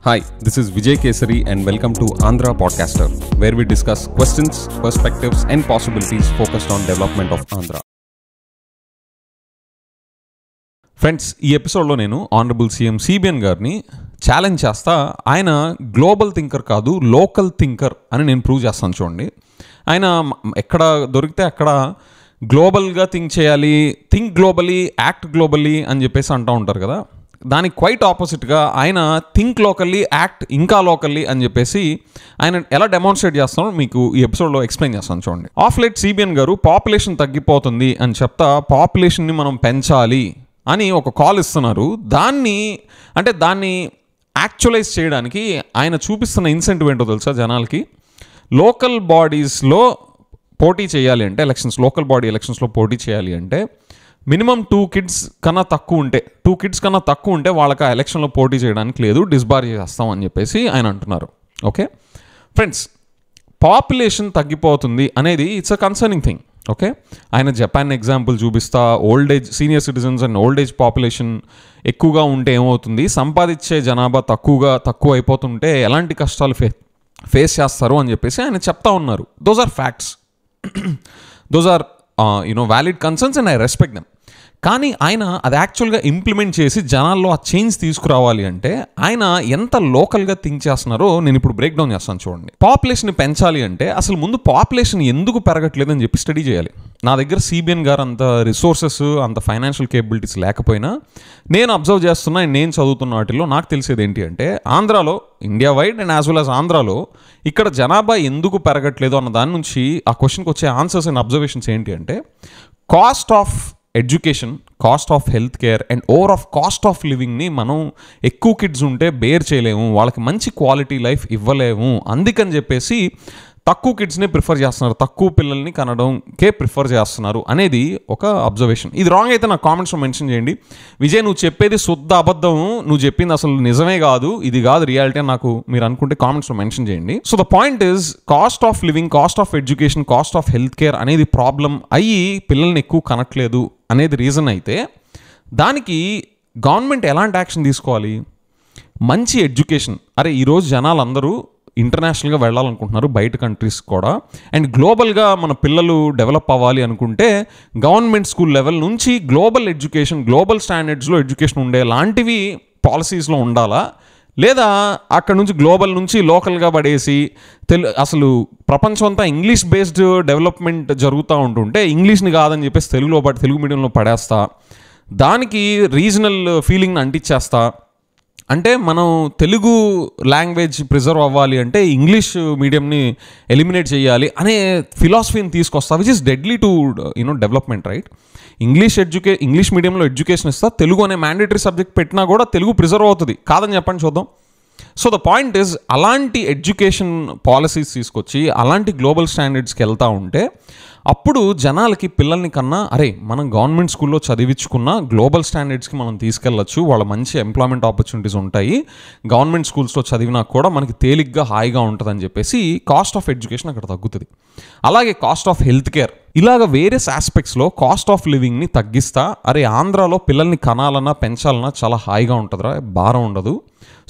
Hi, this is Vijay Kesari and welcome to Andhra Podcaster, where we discuss questions, perspectives and possibilities focused on development of Andhra. Friends, ఈ ఎపిసోడ్లో నేను honourable CM CBN గారిని challenge చేస్తా. ఆయన global thinker కాదు, local thinker అని నేను prove చేస్తాను. చూడండి, ఆయన ఎక్కడ దొరికితే అక్కడ గ్లోబల్గా థింక్ చేయాలి, థింక్ గ్లోబలీ, యాక్ట్ గ్లోబలీ అని చెప్పేసి అంటూ ఉంటారు కదా. దానికి క్వైట్ ఆపోజిట్గా ఆయన థింక్ లోకల్లీ, యాక్ట్ ఇంకా లోకల్లీ అని చెప్పేసి ఆయన ఎలా డెమాన్స్ట్రేట్ చేస్తానో మీకు ఈ ఎపిసోడ్లో ఎక్స్ప్లెయిన్ చేస్తాను. చూడండి, ఆఫ్ లేట్ సిబిఎన్ గారు పాపులేషన్ తగ్గిపోతుంది అని చెప్తా పాపులేషన్ని మనం పెంచాలి అని ఒక కాల్ ఇస్తున్నారు. దాన్ని యాక్చువలైజ్ చేయడానికి ఆయన చూపిస్తున్న ఇన్సెంటివ్ ఏంటో తెలుసా జనాలకి? లోకల్ బాడీస్లో పోటీ చేయాలి అంటే లోకల్ బాడీ ఎలక్షన్స్లో పోటీ చేయాలి అంటే మినిమం 2 kids కన్నా తక్కువ ఉంటే వాళ్ళకి ఆ ఎలక్షన్లో పోటీ చేయడానికి లేదు, డిస్బార్ చేస్తాం అని చెప్పేసి ఆయన అంటున్నారు. ఓకే ఫ్రెండ్స్, పాపులేషన్ తగ్గిపోతుంది అనేది it's a concerning thing. Okay, ఆయన జపాన్ ఎగ్జాంపుల్ చూపిస్తా. Senior citizens and old age population ఎక్కువగా ఉంటే ఏమవుతుంది, సంపాదించే జనాభా తక్కువ అయిపోతుంటే ఎలాంటి కష్టాలు ఫేస్ చేస్తారు అని చెప్పేసి ఆయన చెప్తా ఉన్నారు. Those are facts, those are valid concerns and I respect them. కానీ ఆయన అది యాక్చువల్గా ఇంప్లిమెంట్ చేసి జనాల్లో ఆ చేంజ్ తీసుకురావాలి అంటే ఆయన ఎంత లోకల్గా థింక్ చేస్తున్నారో నేను ఇప్పుడు బ్రేక్ డౌన్ చేస్తాను. చూడండి, పాపులేషన్ పెంచాలి అంటే అసలు ముందు పాపులేషన్ ఎందుకు పెరగట్లేదని చెప్పి స్టడీ చేయాలి. నా దగ్గర సిబిఎన్ గారు అంత రిసోర్సెస్, అంత ఫైనాన్షియల్ కేపబిలిటీస్ లేకపోయినా నేను అబ్జర్వ్ చేస్తున్నా, నేను చదువుతున్న వాటిలో నాకు తెలిసేది ఏంటి అంటే ఆంధ్రాలో, India wide and as well as ఆంధ్రాలో ఇక్కడ జనాభా ఎందుకు పెరగట్లేదు అన్న దాని నుంచి ఆ క్వశ్చన్కి వచ్చే ఆన్సర్స్ అండ్ అబ్జర్వేషన్స్ ఏంటి అంటే cost of education, cost of health care and cost of లివింగ్ని మనం ఎక్కువ కిడ్స్ ఉంటే బేర్ చేయలేము, వాళ్ళకి మంచి క్వాలిటీ లైఫ్ ఇవ్వలేము. అందుకని చెప్పేసి తక్కువ కిడ్స్ని ప్రిఫర్ చేస్తున్నారు, తక్కువ పిల్లల్ని కనడంకే ప్రిఫర్ చేస్తున్నారు అనేది ఒక అబ్జర్వేషన్. ఇది రాంగ్ అయితే నాకు కామెంట్స్లో మెన్షన్ చేయండి. విజయ్, నువ్వు చెప్పేది శుద్ధ అబద్ధం, నువ్వు చెప్పింది అసలు నిజమే కాదు, ఇది కాదు రియాలిటీ అని నాకు మీరు అనుకుంటే కామెంట్స్లో మెన్షన్ చేయండి. So the point is cost of living, cost of education, cost of health care అనేది ప్రాబ్లం అయ్యి పిల్లల్ని ఎక్కువ కనట్లేదు అనేది రీజన్ అయితే దానికి గవర్నమెంట్ ఎలాంటి యాక్షన్ తీసుకోవాలి? మంచి ఎడ్యుకేషన్. అరే ఈరోజు జనాలు అందరూ ఇంటర్నేషనల్గా వెళ్ళాలనుకుంటున్నారు, బయట కంట్రీస్ కూడా, అండ్ గ్లోబల్గా మన పిల్లలు డెవలప్ అవ్వాలి అనుకుంటే గవర్నమెంట్ స్కూల్ లెవెల్ నుంచి గ్లోబల్ ఎడ్యుకేషన్, గ్లోబల్ స్టాండర్డ్స్లో ఎడ్యుకేషన్ ఉండేలాంటివి పాలసీస్లో ఉండాలా? లేదా అక్కడ నుంచి గ్లోబల్ నుంచి లోకల్గా పడేసి అసలు ప్రపంచం అంతా ఇంగ్లీష్ బేస్డ్ డెవలప్మెంట్ జరుగుతూ ఉంటుంటే ఇంగ్లీష్ని కాదని చెప్పేసి తెలుగు మీడియంలో పడేస్తా, దానికి రీజనల్ ఫీలింగ్ని అంటించేస్తా, అంటే మనం తెలుగు లాంగ్వేజ్ ప్రిజర్వ్ అవ్వాలి అంటే ఇంగ్లీష్ మీడియంని ఎలిమినేట్ చేయాలి అనే ఫిలాసఫీని తీసుకొస్తా, which is deadly to development, right? English మీడియంలో ఎడ్యుకేషన్ ఇస్తా, తెలుగు అనే మ్యాండేటరీ సబ్జెక్ట్ పెట్టినా కూడా తెలుగు ప్రిజర్వ్ అవుతుంది, కాదని చెప్పండి చూద్దాం. సో ద పాయింట్ ఈజ్ అలాంటి ఎడ్యుకేషన్ పాలసీస్ తీసుకొచ్చి అలాంటి గ్లోబల్ స్టాండర్డ్స్కి వెళ్తూ ఉంటే అప్పుడు జనాలకి పిల్లల్ని కన్నా అరే మనం గవర్నమెంట్ స్కూల్లో చదివించుకున్న గ్లోబల్ స్టాండర్డ్స్కి మనం తీసుకెళ్ళచ్చు, వాళ్ళ మంచి ఎంప్లాయ్మెంట్ ఆపర్చునిటీస్ ఉంటాయి, గవర్నమెంట్ స్కూల్స్లో చదివినా కూడా మనకి తేలిగ్గా హాయిగా ఉంటుందని చెప్పేసి కాస్ట్ ఆఫ్ ఎడ్యుకేషన్ అక్కడ తగ్గుతుంది. అలాగే కాస్ట్ ఆఫ్ హెల్త్ కేర్, ఇలాగ వేరియస్ ఆస్పెక్ట్స్లో కాస్ట్ ఆఫ్ లివింగ్ని తగ్గిస్తా, అరే ఆంధ్రాలో పిల్లల్ని కనాలన్నా పెంచాలన్నా చాలా హాయిగా ఉంటుందిరా, భారం ఉండదు.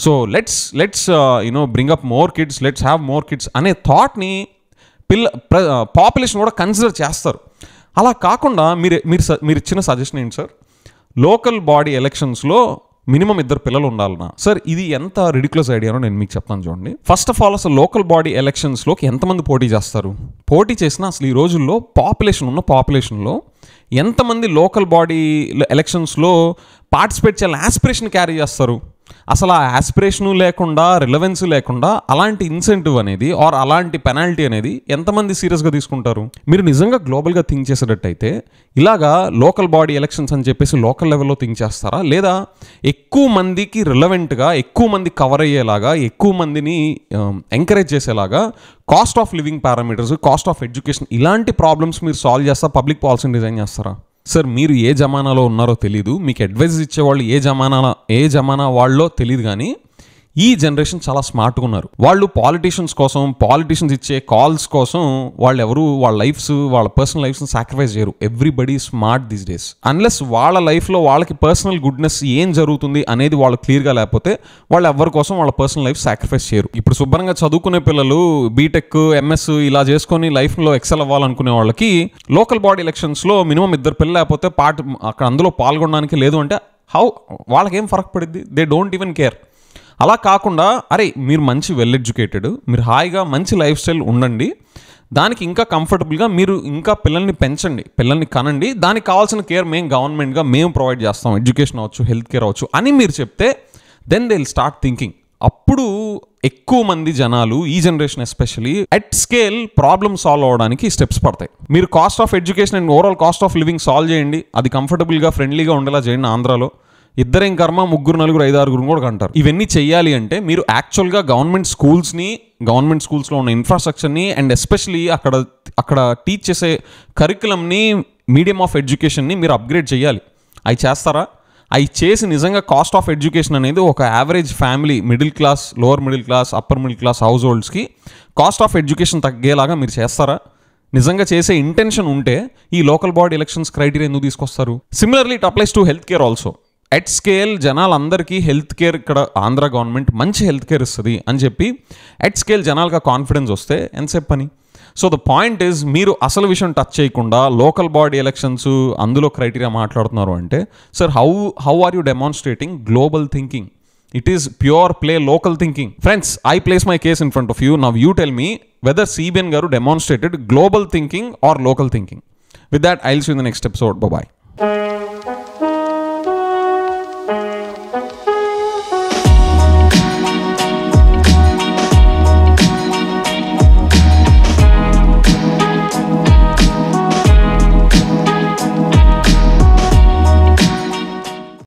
So let's bring up more kids, let's have more kids అనే థాట్ని పాపులేషన్ కూడా కన్సిడర్ చేస్తారు. అలా కాకుండా మీరు ఇచ్చిన సజెషన్ ఏంటి సార్? లోకల్ బాడీ ఎలక్షన్స్లో మినిమం 2 పిల్లలు ఉండాలన్నా. సార్ ఇది ఎంత రిడిక్యులస్ ఐడియానో నేను మీకు చెప్తాను చూడండి. ఫస్ట్ ఆఫ్ ఆల్ అసలు లోకల్ బాడీ ఎలక్షన్స్లోకి ఎంతమంది పోటీ చేస్తారు? పోటీ చేసినా అసలు ఈ రోజుల్లో పాపులేషన్లో ఎంతమంది లోకల్ బాడీ ఎలక్షన్స్లో పార్టిసిపేట్ చేయాలని యాస్పిరేషన్ క్యారీ చేస్తారు? అసలు ఆ యాస్పిరేషను లేకుండా, రిలవెన్స్ లేకుండా అలాంటి ఇన్సెంటివ్ అనేది అలాంటి పెనాల్టీ అనేది ఎంతమంది సీరియస్గా తీసుకుంటారు? మీరు నిజంగా గ్లోబల్గా థింక్ చేసేటట్టయితే ఇలాగా లోకల్ బాడీ ఎలక్షన్స్ అని చెప్పేసి లోకల్ లెవెల్లో థింక్ చేస్తారా? లేదా ఎక్కువ మందికి రిలవెంట్గా, ఎక్కువ మంది కవర్ అయ్యేలాగా, ఎక్కువ మందిని ఎంకరేజ్ చేసేలాగా cost of living parameters, cost of education ఇలాంటి ప్రాబ్లమ్స్ మీరు సాల్వ్ చేస్తా పబ్లిక్ పాలసీని డిజైన్ చేస్తారా? సార్ మీరు ఏ జమానాలో ఉన్నారో తెలీదు, మీకు అడ్వైజెస్ ఇచ్చేవాళ్ళు ఏ జమానా వాళ్ళో తెలియదు, కానీ ఈ జనరేషన్ చాలా స్మార్ట్గా ఉన్నారు. వాళ్ళు పాలిటీషియన్స్ ఇచ్చే కాల్స్ కోసం వాళ్ళు ఎవరు వాళ్ళ లైఫ్స్, వాళ్ళ పర్సనల్ లైఫ్స్ని సాక్రిఫైస్ చేయరు. Everybody smart these days. Unless వాళ్ళ లైఫ్లో వాళ్ళకి పర్సనల్ గుడ్నెస్ ఏం జరుగుతుంది అనేది వాళ్ళు క్లియర్గా లేకపోతే వాళ్ళు ఎవరి కోసం వాళ్ళ పర్సనల్ లైఫ్ సాక్రిఫైస్ చేయరు. ఇప్పుడు శుభ్రంగా చదువుకునే పిల్లలు బీటెక్, ఎంఎస్ ఇలా చేసుకొని లైఫ్లో ఎక్సెల్ అవ్వాలనుకునే వాళ్ళకి లోకల్ బాడీ ఎలక్షన్స్లో మినిమం 2 పిల్లలు లేకపోతే అక్కడ అందులో పాల్గొనడానికి లేదు అంటే వాళ్ళకేం ఫరక్ పడిద్ది? They don't even care. అలా కాకుండా అరే మీరు మంచి వెల్ ఎడ్యుకేటెడ్, మీరు హాయిగా మంచి లైఫ్ స్టైల్ ఉండండి, దానికి ఇంకా కంఫర్టబుల్గా మీరు ఇంకా పిల్లల్ని పెంచండి, పిల్లల్ని కనండి, దానికి కావాల్సిన కేర్ మేము గవర్నమెంట్గా మేము ప్రొవైడ్ చేస్తాం, ఎడ్యుకేషన్ అవ్వచ్చు, హెల్త్ కేర్ అవ్వచ్చు అని మీరు చెప్తే then they will start thinking. అప్పుడు ఎక్కువ మంది జనాలు, ఈ generation especially, at scale problem solve అవ్వడానికి స్టెప్స్ పడతాయి. మీరు cost of education and overall cost of living solve చేయండి, అది కంఫర్టబుల్గా ఫ్రెండ్లీగా ఉండేలా చేయండి. ఆంధ్రాలో 2 కర్మ 3 4 5 6 కూడా కంటారు. ఇవన్నీ చెయ్యాలి అంటే మీరు యాక్చువల్గా గవర్నమెంట్ స్కూల్స్లో ఉన్న ఇన్ఫ్రాస్ట్రక్చర్ని అండ్ ఎస్పెషలీ అక్కడ టీచ్ చేసే కరికులంని, మీడియం ఆఫ్ ఎడ్యుకేషన్ని మీరు అప్గ్రేడ్ చేయాలి. అవి చేస్తారా? అవి చేసి నిజంగా కాస్ట్ ఆఫ్ ఎడ్యుకేషన్ అనేది ఒక average family, middle class, lower middle class, upper middle class house హోల్డ్స్కి కాస్ట్ ఆఫ్ ఎడ్యుకేషన్ తగ్గేలాగా మీరు చేస్తారా? నిజంగా చేసే ఇంటెన్షన్ ఉంటే ఈ లోకల్ బాడీ ఎలక్షన్స్ క్రైటీరియా ఎందుకు తీసుకొస్తారు? Similarly it applies to health care also. At scale జనాలందరికీ హెల్త్ కేర్, ఇక్కడ ఆంధ్ర గవర్నమెంట్ మంచి హెల్త్ కేర్ ఇస్తుంది అని చెప్పి ఎట్ స్కేల్ జనాలుగా కాన్ఫిడెన్స్ వస్తే ఎంతసేపు పని? సో ద పాయింట్ ఈజ్, మీరు అసలు విషయం టచ్ చేయకుండా లోకల్ బాడీ ఎలక్షన్స్ అందులో క్రైటీరియా మాట్లాడుతున్నారు అంటే, sir how are you demonstrating global thinking? It is pure play local thinking. Friends, I place my case in front of you. Now you tell me whether CBN garu demonstrated global thinking or local thinking. With that I will see you in the next episode. By.